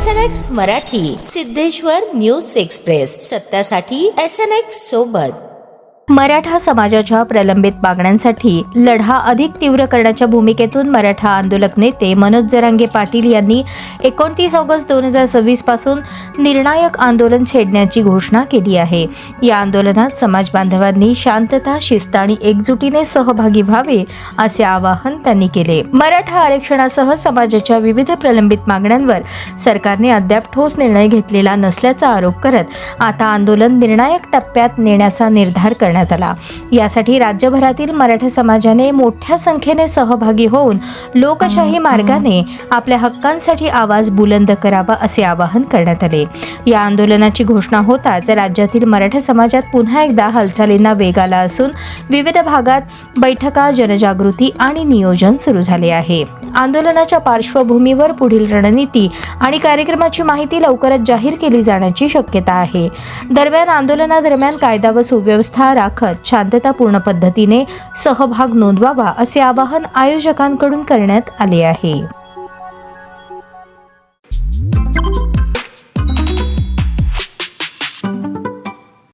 SNX Marathi, Siddheshwar news express, सत्यासाठी SNX सोबत. मराठा समाजाच्या प्रलंबित मागण्यांसाठी लढा अधिक तीव्र करण्याच्या भूमिकेतून मराठा आंदोलक नेते मनोज जरांगे पाटील यांनी 29 ऑगस्ट 2026 पासून निर्णायक आंदोलन छेडण्याची घोषणा केली आहे. या आंदोलनात समाज बांधवांनी शांतता, शिस्त आणि एकजुटीने सहभागी व्हावे असे आवाहन त्यांनी केले. मराठा आरक्षणासह समाजाच्या विविध प्रलंबित मागण्यांवर सरकारने अद्याप ठोस निर्णय घेतलेला नसल्याचा आरोप करत आता आंदोलन निर्णायक टप्प्यात नेण्याचा निर्धार करण्यात आला. यासाठी राज्यभरातील मराठा समाजाने मोठ्या संख्येने सहभागी होऊन लोकशाही मार्गाने आपल्या हक्कांसाठी आवाज बुलंद करावा असे आवाहन करण्यात आले. या आंदोलनाची घोषणा होताच राज्यातील मराठा समाजात पुन्हा एकदा हालचालींना वेग आला असून विविध भागात बैठका, जनजागृती आणि नियोजन सुरू झाले आहे. आंदोलनाच्या पार्श्वभूमीवर पुढील रणनीती आणि कार्यक्रमाची माहिती लवकरच जाहीर केली जाण्याची शक्यता आहे. दरम्यान आंदोलनादरम्यान कायदा व सुव्यवस्था राखत शांततापूर्ण पद्धतीने सहभाग नोंदवावा असे आवाहन आयोजकांकडून करण्यात आले आहे.